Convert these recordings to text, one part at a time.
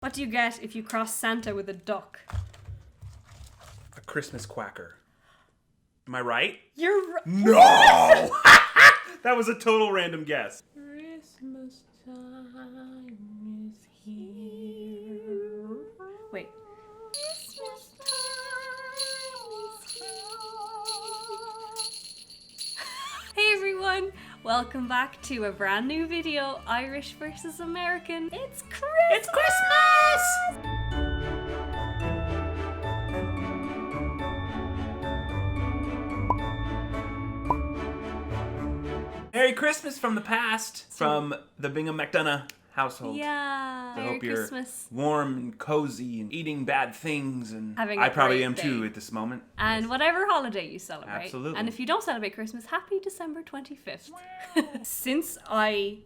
What do you get if you cross Santa with a duck? A Christmas quacker. Am I right? You're No! That was a total random guess. Christmas time is here. Wait. Christmas time is here. Hey everyone! Welcome back to a brand new video, Irish versus American. It's Christmas! It's Christmas! Merry Christmas from the past, from the Bingham McDonagh household. Yeah. I Merry hope you're Christmas. warm and cozy and eating bad things, and Having a I probably great am day. too at this moment. And whatever holiday you celebrate. Absolutely. And if you don't celebrate Christmas, happy December 25th. Since I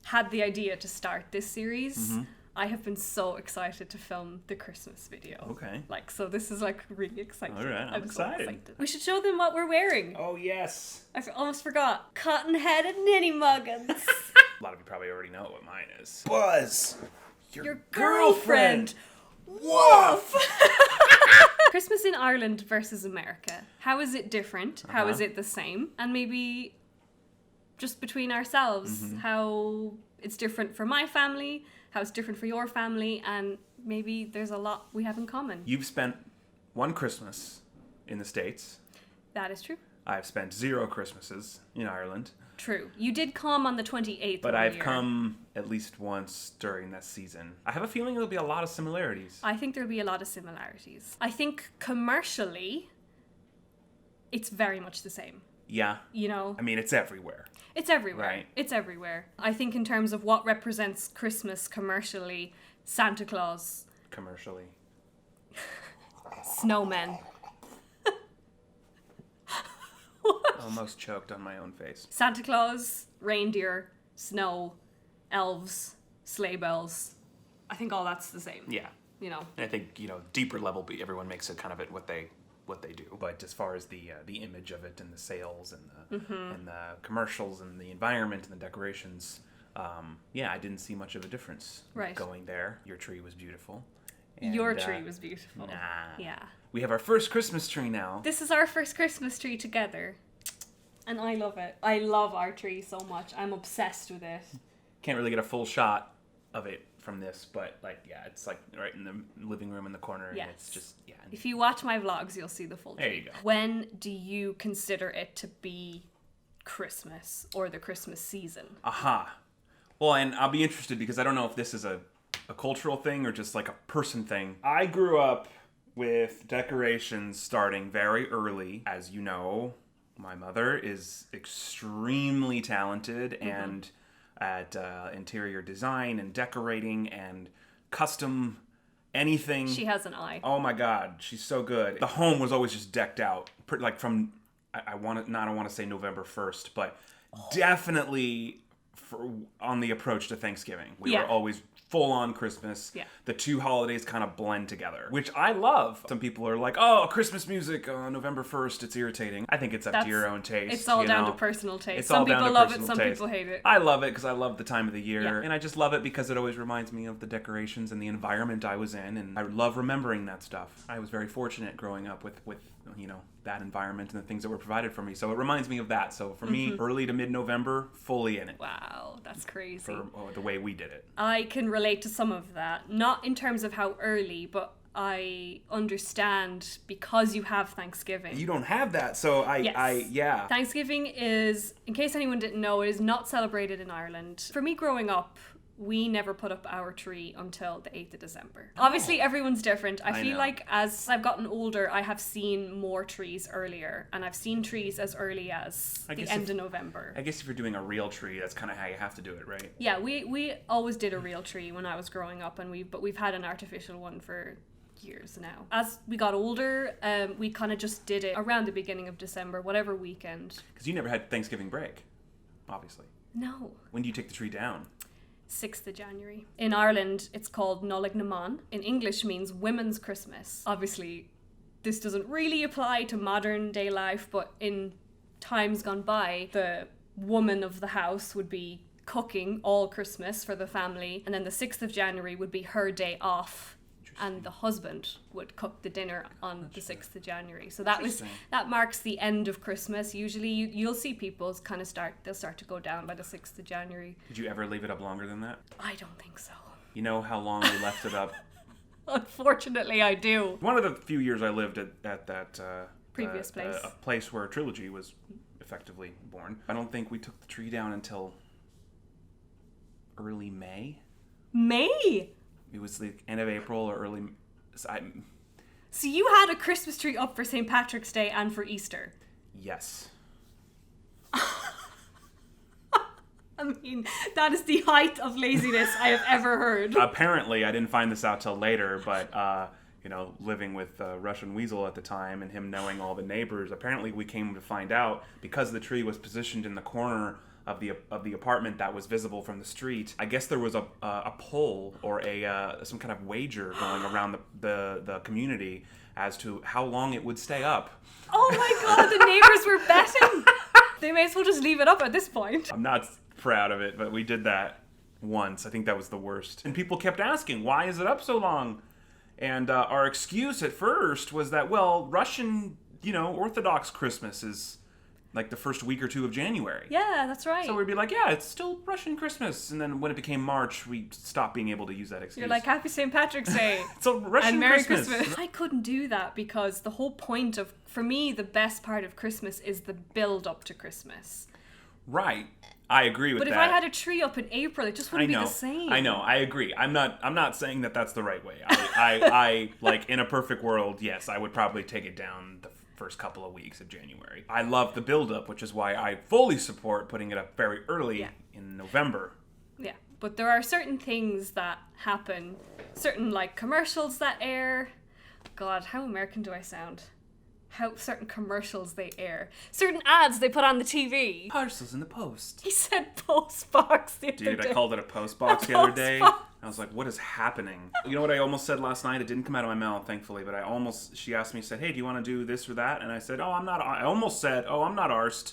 had the idea to start this series, I have been so excited to film the Christmas video. Okay. So this is really exciting. All right, I'm excited. We should show them what we're wearing. Oh yes. I almost forgot. Cotton-headed ninny muggins. A lot of you probably already know what mine is. Buzz, Your girlfriend. Woof! Christmas in Ireland versus America. How is it different? How is it the same? And maybe just between ourselves, how it's different for my family, how it's different for your family, and maybe there's a lot we have in common. You've spent one Christmas in the States. That is true. I've spent 0 Christmases in Ireland. True. You did come on the 28th. But one I've year. come at least once during that season. I have a feeling there'll be a lot of similarities. I think there'll be a lot of similarities. I think commercially, it's very much the same. Yeah. You know? I mean, it's everywhere. It's everywhere. Right. It's everywhere. I think in terms of what represents Christmas commercially, Santa Claus, Commercially. snowmen. Almost choked on my own face. Santa Claus, reindeer, snow, elves, sleigh bells. I think all that's the same. Yeah. You know. And I think, deeper level, everyone makes it kind of what they do. But as far as the image of it and the sales and the commercials and the environment and the decorations, I didn't see much of a difference Right. going there. Your tree was beautiful. Your And, tree was beautiful. Nah. Yeah. We have our first Christmas tree now. This is our first Christmas tree together. And I love it. I love our tree so much. I'm obsessed with it. Can't really get a full shot of it from this, but it's right in the living room in the corner. Yes. And it's just, If you watch my vlogs, you'll see the full tree. There you go. When do you consider it to be Christmas or the Christmas season? Aha. Well, and I'll be interested because I don't know if this is a cultural thing or just like a person thing. I grew up with decorations starting very early. As you know, my mother is extremely talented and at interior design and decorating and custom anything. She has an eye. Oh my God, she's so good. The home was always just decked out, from I don't want to say November 1st, but definitely on the approach to Thanksgiving. We were always full on Christmas. Yeah. The two holidays kind of blend together, which I love. Some people are like, "Oh, Christmas music on November 1st, it's irritating." I think it's up to your own taste. It's all down know? to personal taste. It's Some all down people to love it, personal some taste. people hate it. I love it because I love the time of the year. Yeah. And I just love it because it always reminds me of the decorations and the environment I was in. And I love remembering that stuff. I was very fortunate growing up with that environment and the things that were provided for me. So it reminds me of that. So for me, early to mid-November, fully in it. Wow, that's crazy. For the way we did it. I can relate to some of that. Not in terms of how early, but I understand because you have Thanksgiving. You don't have that, so Yes. Thanksgiving is, in case anyone didn't know, it is not celebrated in Ireland. For me growing up, we never put up our tree until the 8th of December. Obviously, everyone's different. I feel know. like as I've gotten older, I have seen more trees earlier, and I've seen trees as early as the end of November. I guess if you're doing a real tree, that's kind of how you have to do it, right? Yeah, we always did a real tree when I was growing up, but we've had an artificial one for years now. As we got older, we kind of just did it around the beginning of December, whatever weekend. Because you never had Thanksgiving break, obviously. No. When do you take the tree down? 6th of January. In Ireland, it's called Nollaig na Man. In English means Women's Christmas. Obviously, this doesn't really apply to modern day life, but in times gone by, the woman of the house would be cooking all Christmas for the family, and then the 6th of January would be her day off. And the husband would cook the dinner on the 6th of January. So that marks the end of Christmas. Usually you'll see people kind of they'll start to go down by the 6th of January. Did you ever leave it up longer than that? I don't think so. You know how long we left it up? Unfortunately, I do. One of the few years I lived at that previous place. A place where Trilogy was effectively born. I don't think we took the tree down until early May. May? It was the end of April or early... So you had a Christmas tree up for St. Patrick's Day and for Easter? Yes. I mean, that is the height of laziness I have ever heard. Apparently, I didn't find this out till later, but, living with Russian Weasel at the time and him knowing all the neighbors, apparently we came to find out, because the tree was positioned in the corner of the apartment that was visible from the street, I guess there was a poll or some kind of wager going around the community as to how long it would stay up. Oh my god, the neighbors were betting! They may as well just leave it up at this point. I'm not proud of it, but we did that once. I think that was the worst. And people kept asking, why is it up so long? And our excuse at first was that, well, Russian, Orthodox Christmas is like the first week or two of January. Yeah, that's right. So we'd be like, yeah, it's still Russian Christmas. And then when it became March, we stopped being able to use that excuse. You're like, Happy St. Patrick's Day. It's a Russian and Merry Christmas. I couldn't do that because the whole point of, for me, the best part of Christmas is the build up to Christmas. Right. I agree with that. But if I had a tree up in April, it just wouldn't be the same. I know. I agree. I'm not saying that that's the right way. I like, in a perfect world, yes, I would probably take it down the first couple of weeks of January. I love the build-up, which is why I fully support putting it up very early in November. Yeah, but there are certain things that happen, certain like commercials that air. God, how American do I sound? How certain commercials they air. Certain ads they put on the TV. Parcels in the post. He said post box the other day. Dude, I called it a post box the other day. I was like, what is happening? You know what I almost said last night? It didn't come out of my mouth, thankfully, but she asked me, said, hey, do you want to do this or that? And I said, I almost said, I'm not arsed.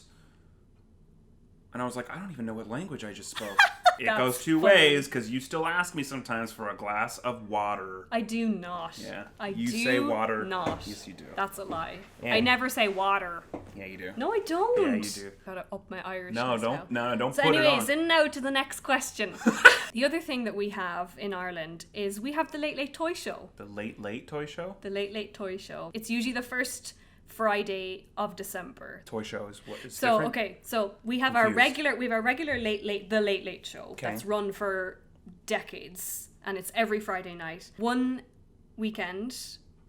And I was like, I don't even know what language I just spoke. It goes two ways, because you still ask me sometimes for a glass of water. I do not. Yeah. You say water. Not. Yes, you do. That's a lie. Yeah. I never say water. Yeah, you do. No, I don't. Yeah, you do. Gotta up my Irish. No, don't So put it on. anyways, and now to the next question. The other thing that we have in Ireland is we have the Late Late Toy Show. The Late Late Toy Show? The Late Late Toy Show. It's usually the first Friday of December. Toy show is what is so different? Okay, so we have our regular the Late Late Show that's run for decades, and it's every Friday night. One weekend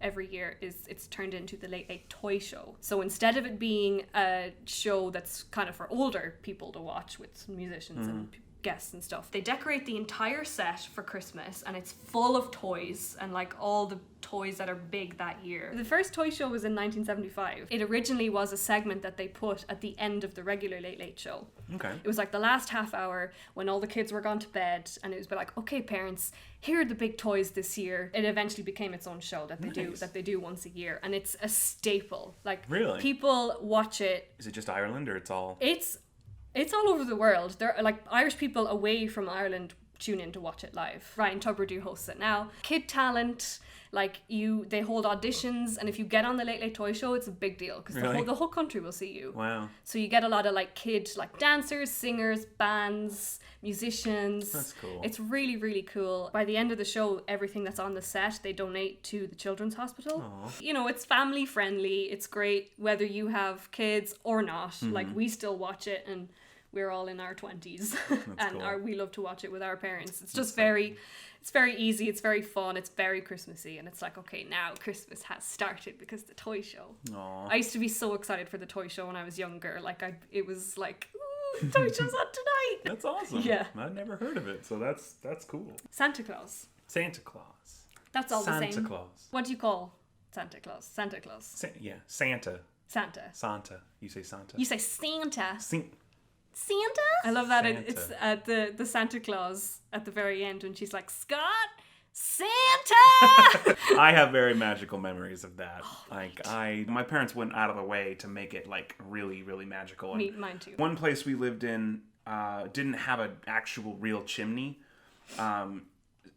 every year it's turned into the Late Late Toy Show. So instead of it being a show that's kind of for older people to watch with musicians and guests and stuff, they decorate the entire set for Christmas, and it's full of toys and like all the toys that are big that year. The first toy show was in 1975. It originally was a segment that they put at the end of the regular Late Late Show. Okay. It was like the last half hour when all the kids were gone to bed, and it was like, okay, parents, here are the big toys this year. It eventually became its own show that they do once a year, and it's a staple. Like, really, people watch it. Is it just Ireland, or it's all? It's all over the world. There are like Irish people away from Ireland tune in to watch it live. Ryan Tubridy hosts it now. Kid talent, like they hold auditions, and if you get on the Late Late Toy Show, it's a big deal because the whole country will see you. Wow. So you get a lot of like kid like dancers, singers, bands, musicians. That's cool. It's really, really cool. By the end of the show, everything that's on the set, they donate to the Children's Hospital. Aww. You know, it's family friendly. It's great whether you have kids or not. Like, we still watch it, and we're all in our 20s and cool. we love to watch it with our parents. It's just it's very easy, it's very fun, it's very Christmassy, and it's like, okay, now Christmas has started because the toy show. Aww. I used to be so excited for the toy show when I was younger. Like, it was like, ooh, toy show's on tonight. That's awesome. Yeah. I'd never heard of it, so that's cool. Santa Claus. Santa Claus. That's all the same. Santa Claus. What do you call Santa Claus? Santa Claus. Santa. Santa. You say Santa. You say Santa. Santa? I love that Santa. It's the Santa Claus at the very end when she's like, Scott, Santa! I have very magical memories of that. My parents went out of the way to make it like really, really magical. Mine too. One place we lived in, didn't have an actual real chimney.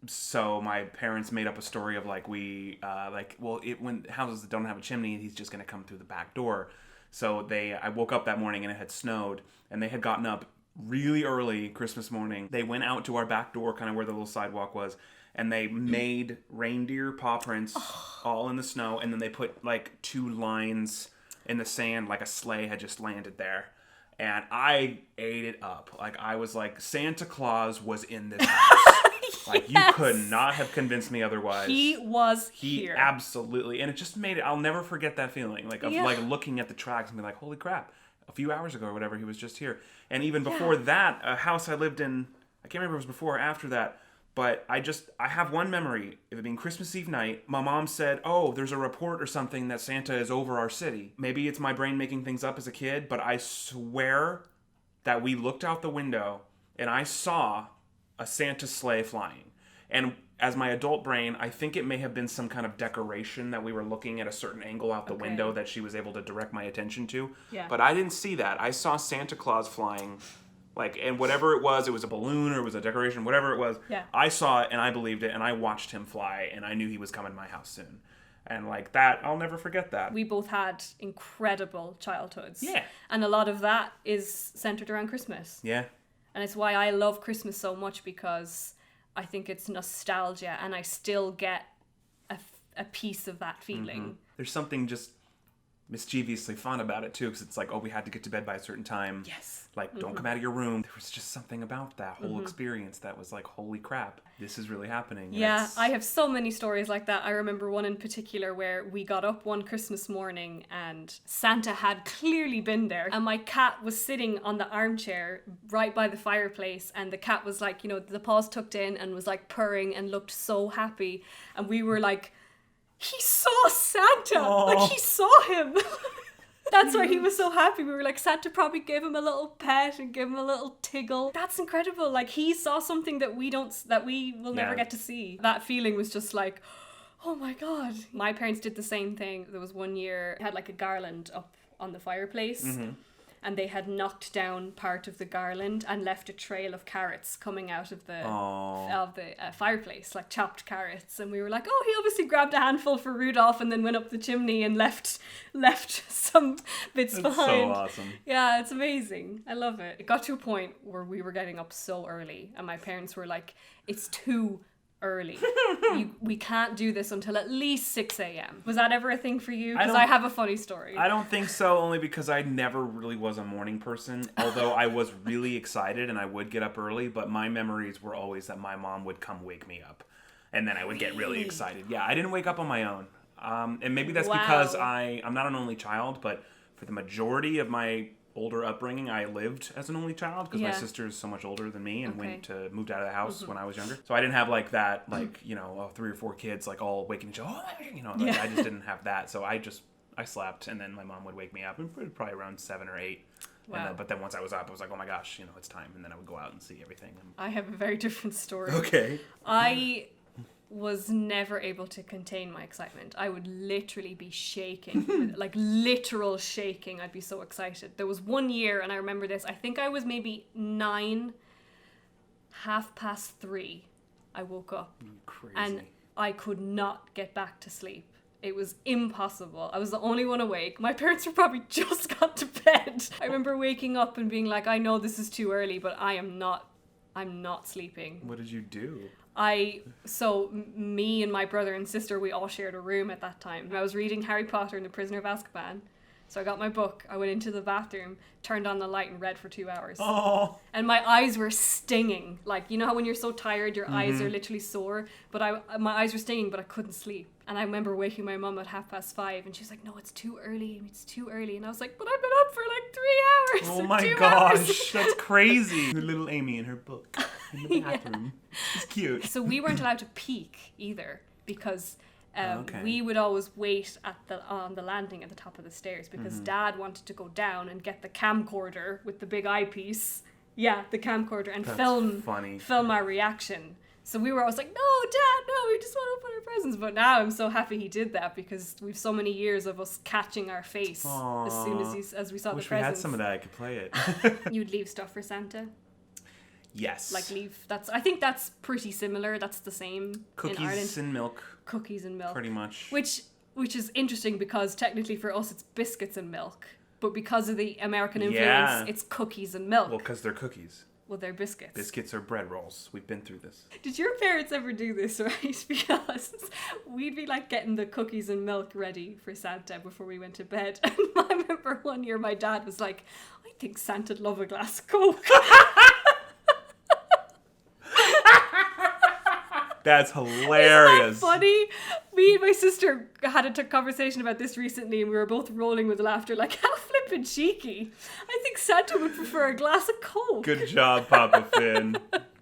So my parents made up a story of like when houses that don't have a chimney, he's just going to come through the back door. So I woke up that morning and it had snowed, and they had gotten up really early Christmas morning. They went out to our back door, kind of where the little sidewalk was, and they made reindeer paw prints all in the snow, and then they put like 2 lines in the sand, like a sleigh had just landed there. And I ate it up. Like, I was like, Santa Claus was in this house. Like, you could not have convinced me otherwise. He was here. Absolutely. And it just made it, I'll never forget that feeling. Like, of like looking at the tracks and being like, holy crap, a few hours ago or whatever, he was just here. And even before that, a house I lived in, I can't remember if it was before or after that, but I have one memory of it being Christmas Eve night. My mom said, oh, there's a report or something that Santa is over our city. Maybe it's my brain making things up as a kid, but I swear that we looked out the window and I saw a Santa sleigh flying. And as my adult brain, I think it may have been some kind of decoration that we were looking at a certain angle out the window that she was able to direct my attention to. Yeah. But I didn't see that. I saw Santa Claus flying. Like, and whatever it was a balloon or it was a decoration, whatever it was, I saw it and I believed it and I watched him fly and I knew he was coming to my house soon. And like that, I'll never forget that. We both had incredible childhoods. Yeah. And a lot of that is centered around Christmas. Yeah. And it's why I love Christmas so much, because I think it's nostalgia and I still get a piece of that feeling. Mm-hmm. There's something just mischievously fun about it too, because it's like, oh, we had to get to bed by a certain time. Yes. Like, don't come out of your room. There was just something about that whole experience that was like, holy crap, this is really happening. Yeah, I have so many stories like that. I remember one in particular where we got up one Christmas morning and Santa had clearly been there, and my cat was sitting on the armchair right by the fireplace, and the cat was like, the paws tucked in and was like purring and looked so happy, and we were like, he saw Santa! Aww. Like, he saw him! That's why he was so happy. We were like, Santa probably gave him a little pet and gave him a little tiggle. That's incredible. Like, he saw something that we will never get to see. That feeling was just like, oh my God. My parents did the same thing. There was one year, they had like a garland up on the fireplace. Mm-hmm. And they had knocked down part of the garland and left a trail of carrots coming out of the fireplace, like chopped carrots. And we were like, oh, he obviously grabbed a handful for Rudolph and then went up the chimney and left some bits behind. So awesome. Yeah, it's amazing. I love it. It got to a point where we were getting up so early and my parents were like, it's too early. We can't do this until at least 6 a.m. Was that ever a thing for you? Because I have a funny story. I don't think so, only because I never really was a morning person, although I was really excited and I would get up early, but my memories were always that my mom would come wake me up. And then I would get really excited. Yeah, I didn't wake up on my own. And maybe that's because I'm not an only child, but for the majority of my older upbringing, I lived as an only child because my sister is so much older than me and moved out of the house when I was younger. So I didn't have like that, like, 3 or 4 kids like all waking each other, I just didn't have that. So I slept, and then my mom would wake me up, and probably around 7 or 8. Wow. But then once I was up, I was like, oh my gosh, it's time. And then I would go out and see everything. I have a very different story. Okay. I was never able to contain my excitement. I would literally be shaking, like literal shaking. I'd be so excited. There was one year, and I remember this, I think I was maybe 9, 3:30. I woke up. Crazy. And I could not get back to sleep. It was impossible. I was the only one awake. My parents were probably just got to bed. I remember waking up and being like, I know this is too early, but I'm not sleeping. What did you do? Me and my brother and sister, we all shared a room at that time. I was reading Harry Potter and the Prisoner of Azkaban. So I got my book, I went into the bathroom, turned on the light and read for 2 hours. Oh. And my eyes were stinging. Like, how when you're so tired, your eyes are literally sore? But my eyes were stinging, but I couldn't sleep. And I remember waking my mum at 5:30, and she was like, no, it's too early. It's too early. And I was like, but I've been up for like 3 hours. Oh my gosh, that's crazy. Her little Amy in her book in the bathroom. It's cute. So we weren't allowed to peek either, because we would always wait on the landing at the top of the stairs, because Dad wanted to go down and get the camcorder with the big eyepiece. Yeah, the camcorder, and film our reaction. So we were always like, no, Dad, no, we just want to open our thousands, but now I'm so happy he did that because we've so many years of us catching our face as soon as we saw the Wish we presents. had some of that. I could play it. You'd leave stuff for Santa? Yes. Like I think that's pretty similar. That's the same in Ireland. Cookies and milk. Cookies and milk. Pretty much. Which is interesting because technically for us it's biscuits and milk. But because of the American influence, it's cookies and milk. Well, because they're cookies. Well, they're biscuits. Biscuits are bread rolls. We've been through this. Did your parents ever do this, right? Because we'd be like getting the cookies and milk ready for Santa before we went to bed. And I remember one year my dad was like, I think Santa'd love a glass of Coke. That's hilarious. Isn't that funny? Me and my sister had a conversation about this recently and we were both rolling with laughter like, how flippin' cheeky. I think Santa would prefer a glass of Coke. Good job, Papa Finn.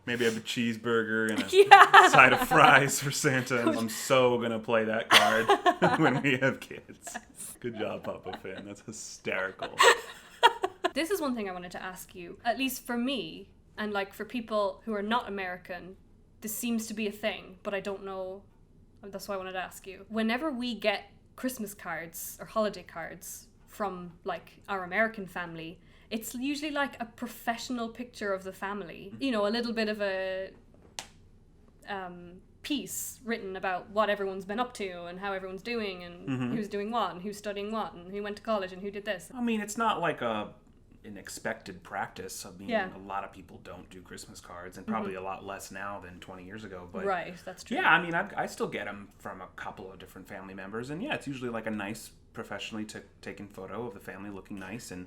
Maybe have a cheeseburger and a side of fries for Santa. I'm so going to play that card when we have kids. Good job, Papa Finn. That's hysterical. This is one thing I wanted to ask you. At least for me, and like for people who are not American, this seems to be a thing, but I don't know. That's why I wanted to ask you. Whenever we get Christmas cards or holiday cards from like our American family, it's usually like a professional picture of the family. You know, a little bit of a piece written about what everyone's been up to and how everyone's doing and who's doing what and who's studying what and who went to college and who did this. I mean, it's not like an expected practice. I mean, a lot of people don't do Christmas cards, and probably a lot less now than 20 years ago. But right, that's true. Yeah, I mean, I still get them from a couple of different family members, and it's usually like a nice, professionally taken photo of the family looking nice, and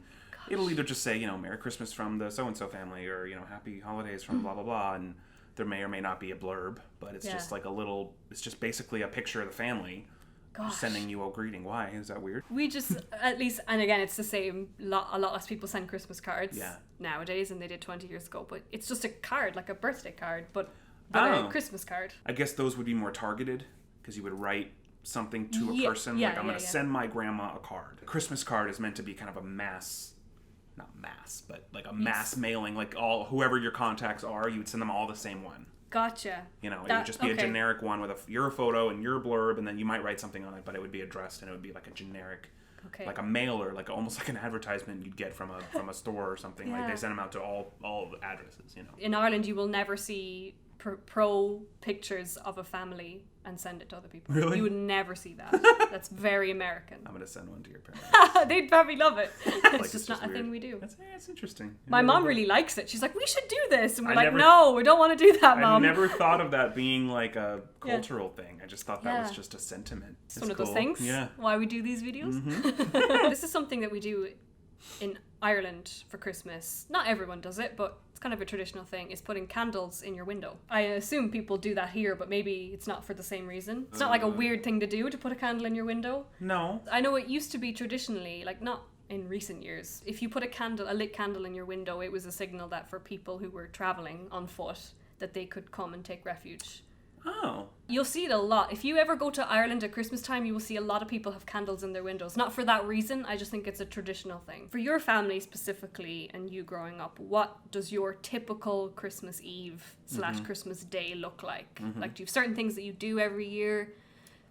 it'll either just say, you know, Merry Christmas from the so-and-so family, or, you know, Happy Holidays from blah, blah, blah, and there may or may not be a blurb, but it's just like it's just basically a picture of the family. Sending you a greeting. Why? Is that weird? We just, at least, and again, it's the same. A lot less people send Christmas cards nowadays than they did 20 years ago. But it's just a card, like a birthday card, but a Christmas card. I guess those would be more targeted because you would write something to a person. Like, I'm going to send my grandma a card. A Christmas card is meant to be kind of a mass, not mass, but like a mass mailing. Like whoever your contacts are, you would send them all the same one. Gotcha. You know, it would just be a generic one with your photo and your blurb, and then you might write something on it, but it would be addressed, and it would be like a generic, like a mailer, like almost like an advertisement you'd get from a store or something. Like they send them out to all the addresses. You know. In Ireland, you will never see pro pictures of a family and send it to other people. Really? You would never see that. That's very American. I'm going to send one to your parents. They'd probably love it. Like, it's just not weird. a thing we do. It's interesting. My mom really likes it. She's like, we should do this. And we're like, no, we don't want to do that, Mom. I never thought of that being like a cultural thing. I just thought that was just a sentiment. It's one of those things. Yeah. Why we do these videos. This is something that we do in Ireland for Christmas. Not everyone does it, but it's kind of a traditional thing, is putting candles in your window. I assume people do that here, but maybe it's not for the same reason. It's not like a weird thing to do, to put a candle in your window. No. I know it used to be traditionally, like not in recent years, if you put a lit candle in your window, it was a signal that for people who were traveling on foot, that they could come and take refuge. Oh. You'll see it a lot. If you ever go to Ireland at Christmas time, you will see a lot of people have candles in their windows. Not for that reason, I just think it's a traditional thing. For your family specifically, and you growing up, what does your typical Christmas Eve / Christmas Day look like? Like, do you have certain things that you do every year?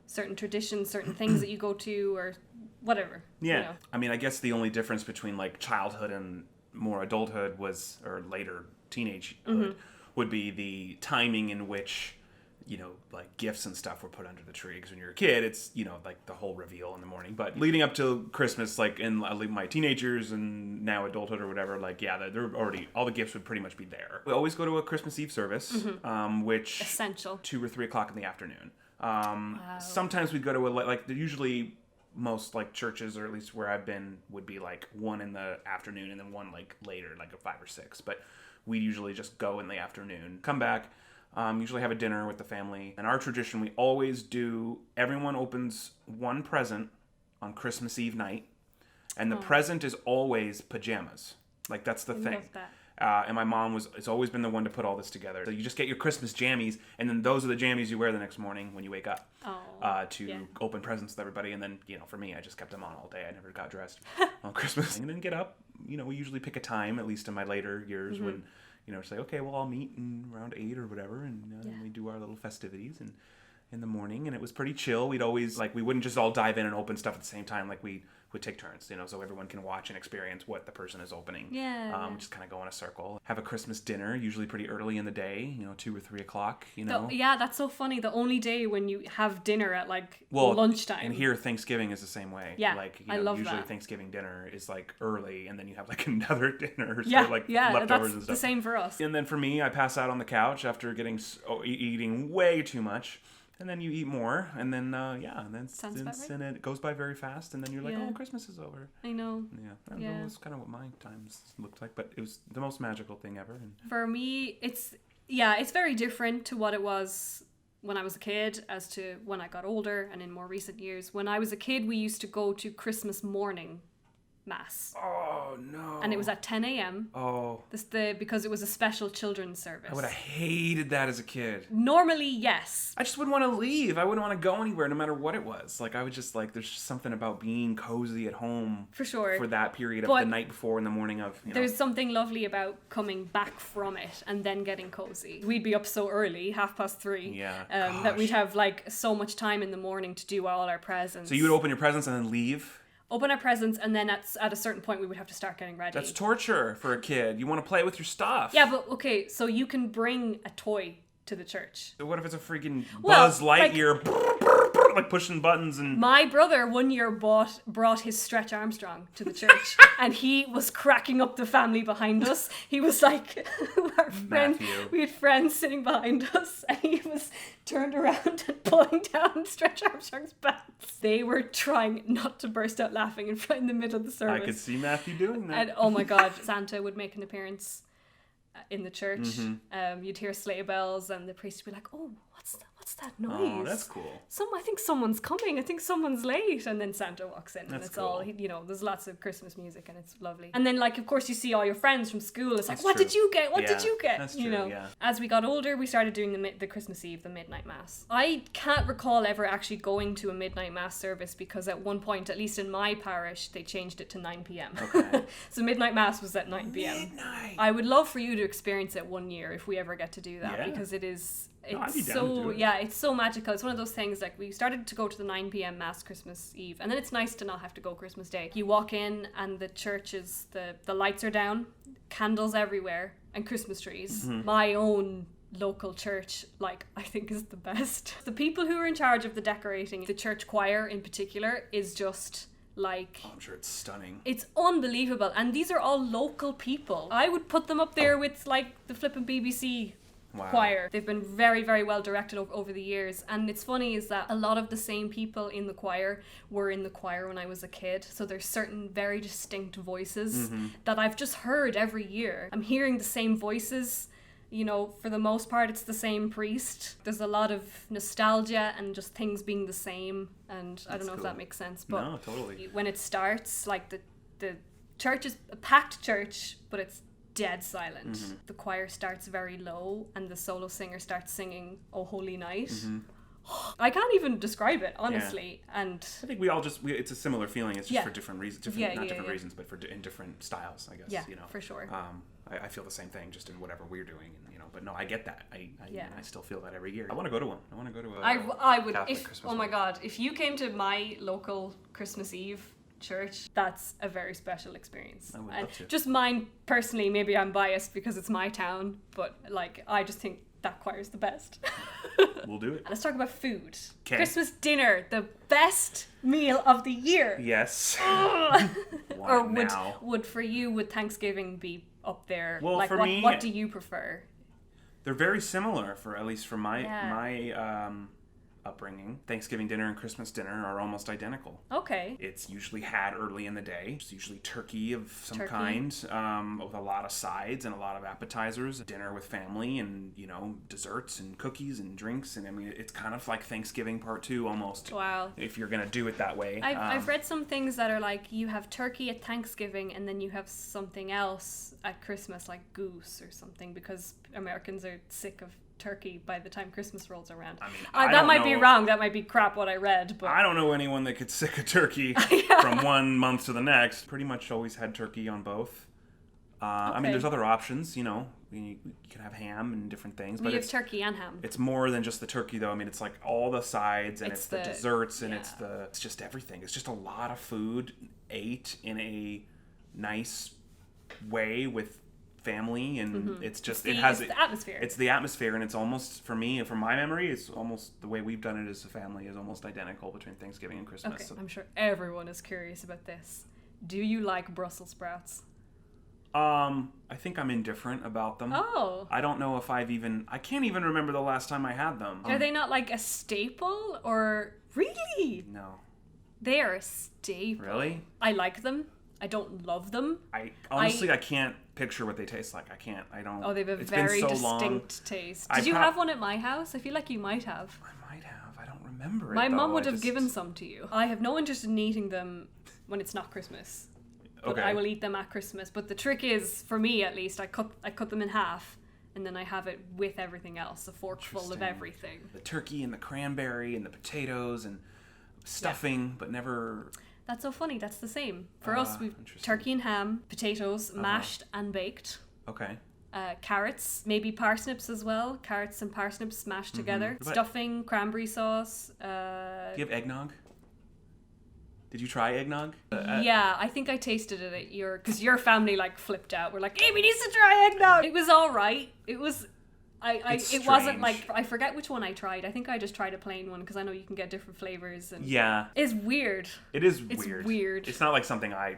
Certain traditions, certain things that you go to, or whatever? Yeah. You know? I mean, I guess the only difference between like childhood and more adulthood or later teenagehood would be the timing in which, you know, like gifts and stuff were put under the tree. Because when you're a kid, it's, you know, like the whole reveal in the morning. But leading up to Christmas, like in my teenagers and now adulthood or whatever, like, they're already, all the gifts would pretty much be there. We always go to a Christmas Eve service, which... Essential. 2 or 3 o'clock in the afternoon. Sometimes we'd go to like usually most like churches, or at least where I've been, would be like 1 in the afternoon and then 1 like later, like at 5 or 6. But we usually just go in the afternoon, come back, usually have a dinner with the family. And our tradition, we always do, everyone opens 1 present on Christmas Eve night, and the present is always pajamas. Like, that's the thing. Love that. And my mom has always been the one to put all this together. So you just get your Christmas jammies, and then those are the jammies you wear the next morning when you wake up to open presents with everybody. And then, you know, for me, I just kept them on all day. I never got dressed on Christmas. And then get up. You know, we usually pick a time, at least in my later years, when, you know, say, okay, well, I'll meet around 8 or whatever, and we do our little festivities. And in the morning, and it was pretty chill. We'd always, like, we wouldn't just all dive in and open stuff at the same time. Like, we would take turns, you know, so everyone can watch and experience what the person is opening. Yeah. Just kind of go in a circle. Have a Christmas dinner, usually pretty early in the day, you know, 2 or 3 o'clock, you know. Yeah, that's so funny. The only day when you have dinner at, like, lunchtime. And here, Thanksgiving is the same way. Yeah, like, I love usually that. Thanksgiving dinner is, like, early, and then you have, like, another dinner. Yeah, so, like, yeah, leftovers and that's stuff. the same for us. And then for me, I pass out on the couch after eating way too much. And then you eat more, and then, and then it goes by very fast, and then you're like, oh, Christmas is over. I know. Yeah, that was kind of what my times looked like, but it was the most magical thing ever. And for me, it's very different to what it was when I was a kid as to when I got older and in more recent years. When I was a kid, we used to go to Christmas morning mass. Oh, no. And it was at 10 a.m. Oh. Because it was a special children's service. I would have hated that as a kid. Normally, yes. I just wouldn't want to leave. I wouldn't want to go anywhere no matter what it was. Like, I would just, like, there's just something about being cozy at home. For sure. For that period of the night before and the morning of, you know. There's something lovely about coming back from it and then getting cozy. We'd be up so early, 3:30. Yeah. That we'd have, like, so much time in the morning to do all our presents. So you would open your presents and then leave? Open our presents, and then at a certain point we would have to start getting ready. That's torture for a kid. You want to play with your stuff. Yeah, but okay, so you can bring a toy to the church. So what if it's a freaking Buzz Lightyear, like pushing buttons and... My brother one year brought his Stretch Armstrong to the church, and he was cracking up the family behind us. He was like, our friend, we had friends sitting behind us, and he was turned around and pulling down Stretch Armstrong's pants. They were trying not to burst out laughing in the middle of the service. I could see Matthew doing that. And oh my God, Santa would make an appearance in the church. You'd hear sleigh bells, and the priest would be like, "Oh, what's that noise? Oh, that's cool. I think someone's coming. I think someone's late." And then Santa walks in, and it's cool. all, there's lots of Christmas music, and it's lovely. And then, like, of course, you see all your friends from school. It's like, That's what true. did you get? What did you get? That's true, yeah. As we got older, we started doing the Christmas Eve, the midnight mass. I can't recall ever actually going to a midnight mass service, because at one point, at least in my parish, they changed it to 9 p.m. Okay. So midnight mass was at 9 p.m. Midnight. I would love for you to experience it one year if we ever get to do that, because I'd be down to do it. It's so magical. It's one of those things, like, we started to go to the 9 p.m. mass Christmas Eve, and then it's nice to not have to go Christmas Day. You walk in and the church is, the lights are down, candles everywhere, and Christmas trees. My own local church, like, I think is the best. The people who are in charge of the decorating, the church choir in particular, is just... like, I'm sure it's stunning. It's unbelievable, and these are all local people. I would put them up there with, like, the flippin' BBC choir. They've been very, very well directed over the years, and it's funny is that a lot of the same people in the choir were in the choir when I was a kid, so there's certain very distinct voices that I've just heard every year. I'm hearing the same voices. For the most part, it's the same priest. There's a lot of nostalgia and just things being the same. And I don't know if that makes sense. But no, totally. When it starts, like, the church is a packed church, but it's dead silent. The choir starts very low, and the solo singer starts singing "Oh Holy Night." I can't even describe it, honestly. Yeah. And I think we all it's a similar feeling. It's just for different reasons. Reasons, but in different styles, I guess. Yeah, for sure. I feel the same thing, just in whatever we're doing, but no, I get that. I still feel that every year. I want to go to one. I want to go to a I would, Catholic Christmas my God, if you came to my local Christmas Eve church, that's a very special experience. I would love to. Just mine personally, maybe I'm biased because it's my town, but, like, I just think that choir's the best. We'll do it. Let's talk about food. Okay. Christmas dinner, the best meal of the year. Yes. Or would Thanksgiving be up there? Well, like, for me, what do you prefer? They're very similar, at least for my upbringing. Thanksgiving dinner and Christmas dinner are almost identical. Okay. It's usually had early in the day. It's usually turkey of some kind, with a lot of sides and a lot of appetizers. Dinner with family and, desserts and cookies and drinks. And I mean, it's kind of like Thanksgiving part 2 almost. Wow. If you're going to do it that way. I've read some things that are like, you have turkey at Thanksgiving and then you have something else at Christmas, like goose or something, because Americans are sick of turkey by the time Christmas rolls around. I mean, that might be wrong. That might be crap what I read. But I don't know anyone that gets sick of turkey from one month to the next. Pretty much always had turkey on both. I mean, there's other options, You can have ham and different things. We have turkey and ham. It's more than just the turkey, though. I mean, it's like all the sides, and it's the desserts, and it's just everything. It's just a lot of food ate in a nice way with family, and it's just the atmosphere. It's the atmosphere, and it's almost, for me, from my memory, it's almost the way we've done it as a family is almost identical between Thanksgiving and Christmas. Okay, so. I'm sure everyone is curious about this. Do you like Brussels sprouts? I think I'm indifferent about them. Oh. I don't know if I can't even remember the last time I had them. Are they not like a staple, or really? No. They are a staple. Really? I like them. I don't love them. I can't picture what they taste like. I don't. Oh, they have a very distinct taste. Did you have one at my house? I feel like you might have. I might have. I don't remember it. My mum would have given some to you. I have no interest in eating them when it's not Christmas. But I will eat them at Christmas. But the trick is, for me at least, I cut them in half, and then I have it with everything else, a fork full of everything. The turkey and the cranberry and the potatoes and stuffing, but never... That's so funny. That's the same. For us, we've turkey and ham, potatoes, mashed and baked. Okay. Carrots, maybe parsnips as well. Carrots and parsnips smashed together. Stuffing, cranberry sauce. Do you have eggnog? Did you try eggnog? Yeah, I think I tasted it at because your family like flipped out. We're like, Amy needs to try eggnog. It was all right. It was... it wasn't like, I forget which one I tried. I think I just tried a plain one because I know you can get different flavors. And it's weird. It's weird. It's not like something I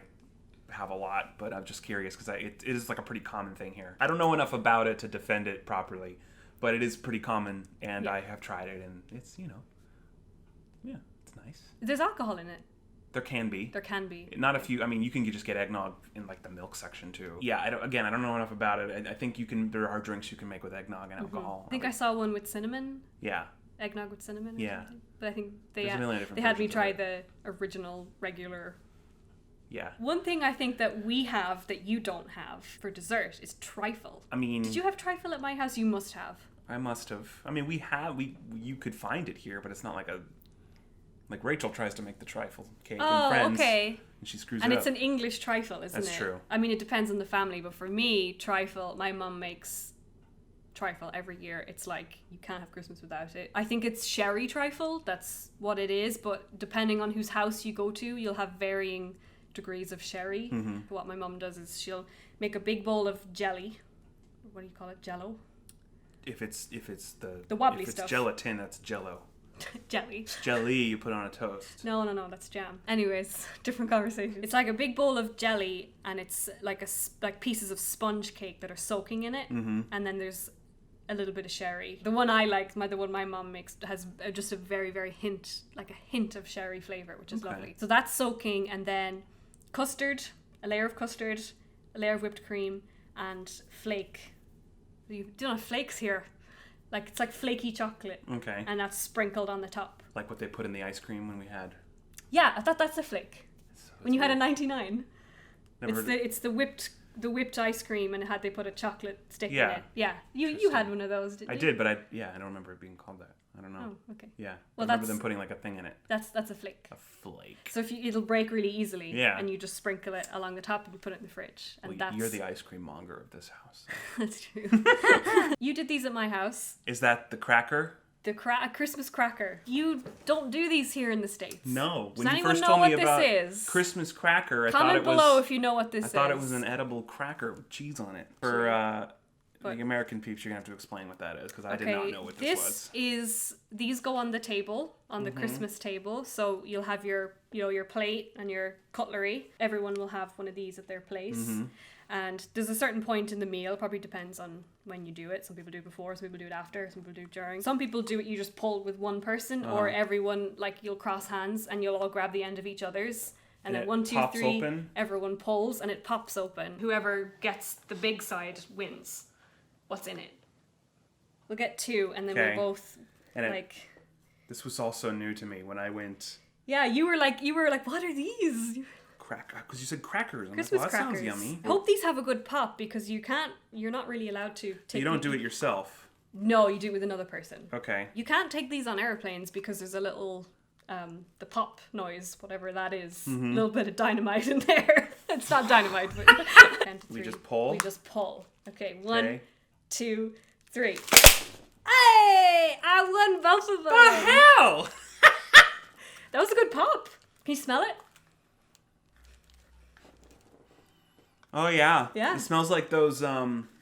have a lot, but I'm just curious because it is like a pretty common thing here. I don't know enough about it to defend it properly, but it is pretty common, and I have tried it, and it's, it's nice. There's alcohol in it. There can be. Not if you... I mean, you can just get eggnog in, like, the milk section, too. Yeah, I don't know enough about it. I think there are drinks you can make with eggnog and alcohol. I think I saw one with cinnamon. Yeah. Eggnog with cinnamon or something. But I think they had me try the original, regular... Yeah. One thing I think that we have that you don't have for dessert is trifle. I mean... Did you have trifle at my house? You must have. I must have. I mean, you could find it here, but it's not like a... Like, Rachel tries to make the trifle cake in Friends. Okay. And she screws it up. And it's an English trifle, isn't it? That's true. I mean, it depends on the family, but for me, trifle, my mum makes trifle every year. It's like, you can't have Christmas without it. I think it's sherry trifle, that's what it is, but depending on whose house you go to, you'll have varying degrees of sherry. Mm-hmm. What my mum does is she'll make a big bowl of jelly. What do you call it? Jello? If it's the wobbly stuff. If it's gelatin, that's jello. Jelly. It's jelly you put on a toast. No, that's jam. Anyways, different conversation. It's like a big bowl of jelly, and it's like pieces of sponge cake that are soaking in it, and then there's a little bit of sherry. The one I like, the one my mom makes, has just a very, very hint of sherry flavor, which is lovely. So that's soaking, and then custard, a layer of custard, a layer of whipped cream, and flake. You don't have flakes here. Like, it's like flaky chocolate. Okay. And that's sprinkled on the top. Like what they put in the ice cream when we had... Yeah, I thought that's a flake. When you had a 99. It's the whipped ice cream, and they put a chocolate stick in it. Yeah. You had one of those, didn't you? I did, but I don't remember it being called that. I don't know. Oh, okay. Yeah. Well, I remember them putting like a thing in it. That's a flake. A flake. So it'll break really easily. Yeah. And you just sprinkle it along the top and you put it in the fridge. And you're the ice cream monger of this house. That's true. You did these at my house. Is that the cracker? A Christmas cracker. You don't do these here in the States. No. Does anyone know what this is? Christmas cracker, Comment below if you know what this is. I thought it was an edible cracker with cheese on it. For the American peeps, you're going to have to explain what that is, because I did not know what this was. These go on the table, on the Christmas table. So you'll have your plate and your cutlery. Everyone will have one of these at their place. Mm-hmm. And there's a certain point in the meal, probably depends on when you do it. Some people do it before, some people do it after, some people do it during. Some people do it, you just pull with one person, or everyone, like, you'll cross hands and you'll all grab the end of each other's. And then 1, 2, 3, open. Everyone pulls and it pops open. Whoever gets the big side wins. What's in it? We'll get 2, and then we'll both, this was also new to me when I went... Yeah, you were like, what are these? Because you said crackers. I'm Christmas like, well, that crackers. sounds yummy. I hope these have a good pop, because you're not really allowed to take... You don't do it yourself. No, you do it with another person. Okay. You can't take these on airplanes because there's a little, the pop noise, whatever that is, a little bit of dynamite in there. It's not dynamite, but... We just pull? We just pull. Okay, 1, 2, 3. Hey! I won both of them! The hell? That was a good pop. Can you smell it? Oh, yeah. Yeah. It smells like those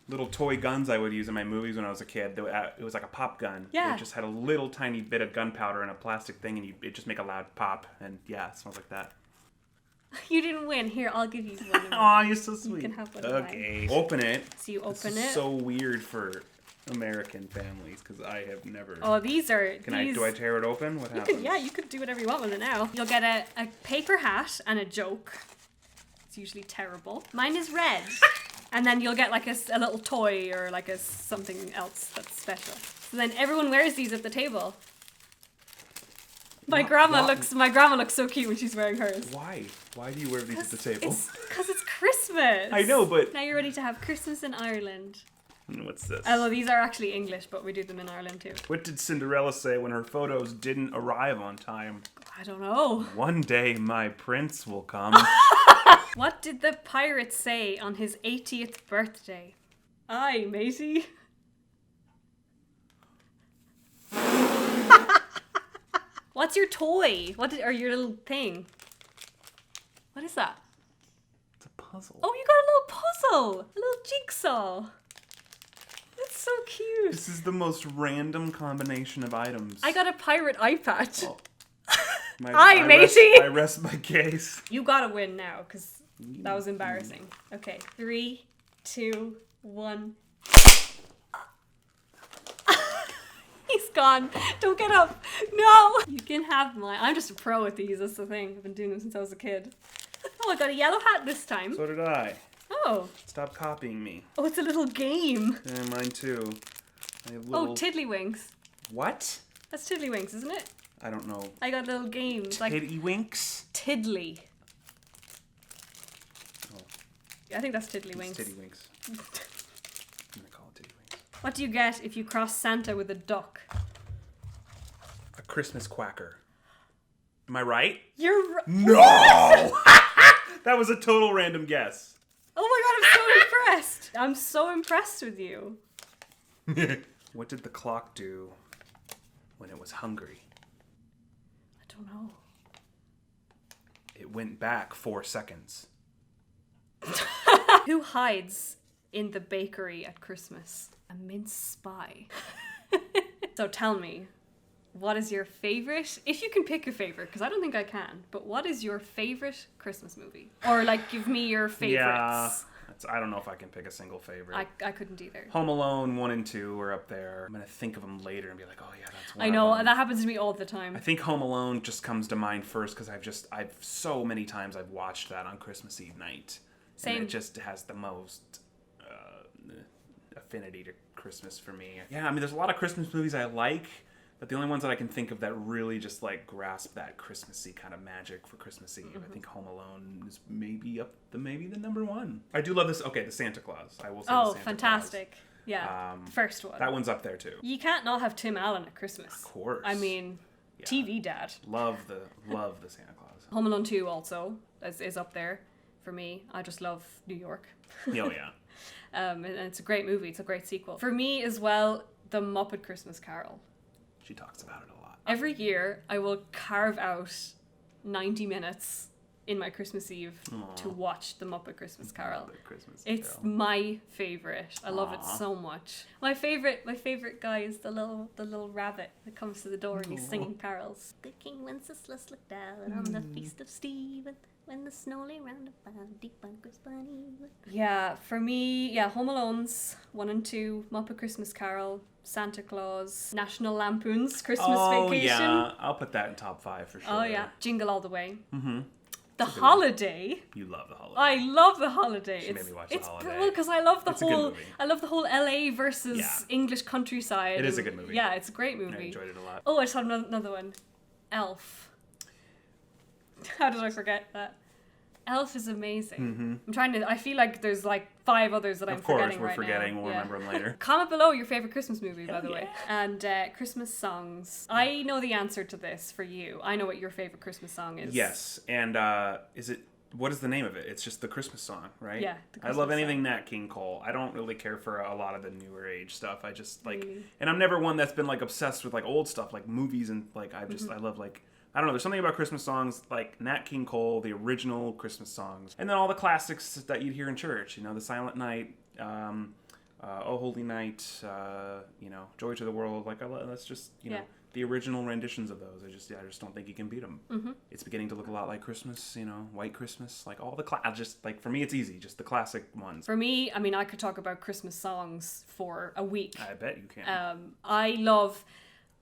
little toy guns I would use in my movies when I was a kid. It was like a pop gun. Yeah. It just had a little tiny bit of gunpowder in a plastic thing, and it just make a loud pop. And yeah, it smells like that. You didn't win. Here, I'll give you one. Aw, you're so sweet. You can have one. Okay. Open it. So you open This is it. so weird for American families, because I have never... Oh, these are... Do I tear it open? What happens? You could do whatever you want with it now. You'll get a paper hat and a joke. It's usually terrible. Mine is red. And then you'll get like a little toy or like something else that's special. So then everyone wears these at the table. My grandma looks so cute when she's wearing hers. Why? Why do you wear these at the table? Because it's Christmas. I know, but... Now you're ready to have Christmas in Ireland. What's this? Although these are actually English, but we do them in Ireland too. What did Cinderella say when her photos didn't arrive on time? I don't know. One day my prince will come. What did the pirate say on his 80th birthday? Aye, matey. What's your toy? Or your little thing? What is that? It's a puzzle. Oh, you got a little puzzle! A little jigsaw. That's so cute. This is the most random combination of items. I got a pirate eye patch. Oh. Aye, matey. I rest my case. You gotta win now, because that was embarrassing. Okay, 3, 2, 1. He's gone. Don't get up. No! You can have mine. I'm just a pro at these, that's the thing. I've been doing them since I was a kid. Oh, I got a yellow hat this time. So did I. Oh. Stop copying me. Oh, it's a little game. Yeah, mine too. I have Oh, Tiddlywinks. What? That's Tiddlywinks, isn't it? I don't know. I got little games. Tiddywinks? Tiddly. Oh. I think that's Tiddlywinks. It's Tiddywinks. I'm gonna call it Tiddywinks. What do you get if you cross Santa with a duck? A Christmas quacker. Am I right? You're No! That was a total random guess. Oh my god, I'm so impressed. I'm so impressed with you. What did the clock do when it was hungry? I don't know. It went back 4 seconds. Who hides in the bakery at Christmas? A mince spy. So tell me, what is your favorite, if you can pick a favorite, because I don't think I can, but what is your favorite Christmas movie? Or like, give me your favorites. Yeah, I don't know if I can pick a single favorite. I couldn't either. Home Alone 1 and 2 are up there. I'm going to think of them later and be like, oh yeah, that's one I know, of them. that happens to me all the time. I think Home Alone just comes to mind first because I've so many times I've watched that on Christmas Eve night. Same. And it just has the most affinity to Christmas for me. Yeah, I mean, there's a lot of Christmas movies I like, but the only ones that I can think of that really just like grasp that Christmassy kind of magic for Christmas Eve, I think Home Alone is maybe the number one. I do love this. Okay, the Santa Claus. I will say. Oh, the Santa fantastic. Claus. Yeah, first one. That one's up there too. You can't not have Tim Allen at Christmas. Of course. I mean, Yeah. TV dad. Love the Santa Claus. Home Alone 2 also is up there for me. I just love New York. Oh yeah. And it's a great movie. It's a great sequel. For me as well, The Muppet Christmas Carol. She talks about it a lot. Every year, I will carve out 90 minutes in my Christmas Eve to watch The Muppet Christmas Carol. It's my favorite. I love it so much. My favorite guy is the little rabbit that comes to the door and he's singing carols. Good King Wenceslas looked out on the feast of Stephen. When the snow lay round about deep bunkers bunny. Yeah, for me, Home Alone's 1 and 2, Muppet Christmas Carol, Santa Claus, National Lampoon's Christmas Vacation. Yeah, I'll put that in top 5 for sure. Oh yeah, Jingle All the Way. Mm-hmm. The Holiday. You love The Holiday. I love The Holiday. She made me watch The Holiday. Well, because I love It's a good movie. I love the whole LA versus English countryside. It is a good movie. Yeah, it's a great movie. I enjoyed it a lot. Oh, I just had another one. Elf. How did I forget that? Elf is amazing. Mm-hmm. I feel like there's like 5 others that I'm forgetting right now. Of course, we're forgetting. We'll remember them later. Comment below your favorite Christmas movie, by the Hell way. And Christmas songs. I know the answer to this for you. I know what your favorite Christmas song is. Yes, and is it what is the name of it? It's just the Christmas song, right? Yeah, the I love Christmas anything song. Nat King Cole. I don't really care for a lot of the newer age stuff. I just like, Really? and I'm never one that's been like obsessed with like old stuff, like movies and like I love like. I don't know, there's something about Christmas songs like Nat King Cole, the original Christmas songs, and then all the classics that you'd hear in church, you know, The Silent Night, Oh Holy Night, you know, Joy to the World, like that's just, you know, the original renditions of those. I just don't think you can beat them. It's beginning to look a lot like Christmas, you know, White Christmas, like all the just like for me it's easy, just the classic ones. For me, I mean, I could talk about Christmas songs for a week. I bet you can.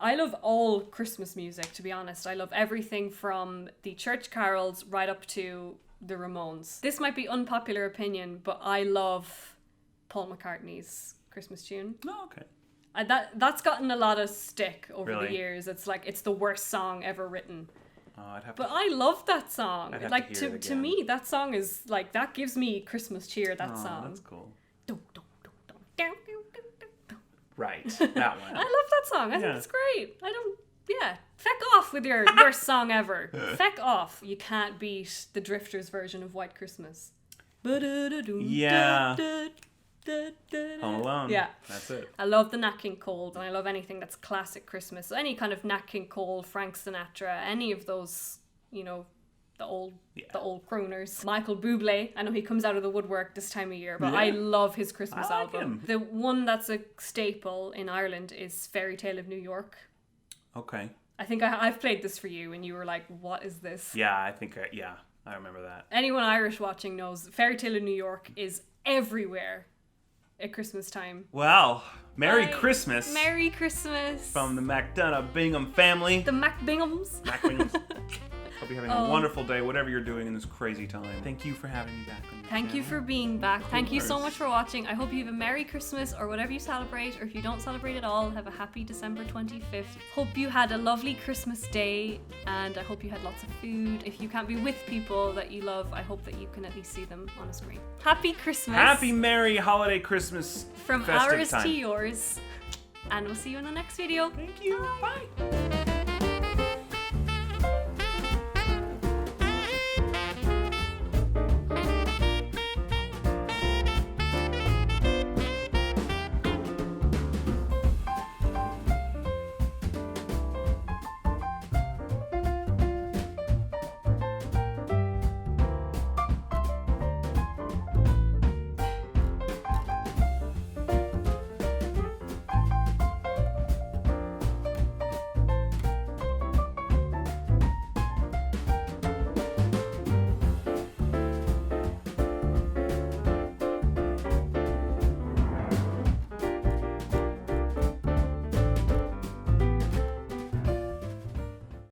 I love all Christmas music, to be honest. I love everything from the church carols right up to the Ramones. This might be unpopular opinion, but I love Paul McCartney's Christmas tune. Oh, okay. That's gotten a lot of stick over the Really? years. It's like it's the worst song ever written. I'd have But to. I love that song. I'd have Like to hear it to again. me, that song is like that gives me Christmas cheer. That Oh, song. that's cool. Dum, dum, dum, dum, dum, dum, dum, dum. Right, that one. I love that song. I think Yeah. it's great. Feck off with your worst song ever. Feck off. You can't beat the Drifters version of White Christmas. Yeah. Home Alone. Yeah. That's it. I love the Nat King Cole, and I love anything that's classic Christmas. So any kind of Nat King Cole, Frank Sinatra, any of those, you know, the old crooners. Michael Bublé, I know he comes out of the woodwork this time of year, but I Yeah. love his Christmas I like album. him. The one that's a staple in Ireland is Fairy Tale of New York. Okay. I think I've played this for you, and you were like, what is this? Yeah, I think, I remember that. Anyone Irish watching knows Fairy Tale of New York is everywhere at Christmas time. Well, Merry Bye. Christmas Merry Christmas. from the McDonagh Bingham family. the Mac Binghams. Mac Binghams. Hope you're having a wonderful day, whatever you're doing in this crazy time. Thank you for having me back on your Thank you channel. for being back. Thank you so course. much for watching. I hope you have a Merry Christmas or whatever you celebrate, or if you don't celebrate at all, have a happy December 25th. Hope you had a lovely Christmas day, and I hope you had lots of food. If you can't be with people that you love, I hope that you can at least see them on a screen. Happy Christmas. Happy Merry Holiday Christmas from festive ours time. to yours. And we'll see you in the next video. Thank you. Bye.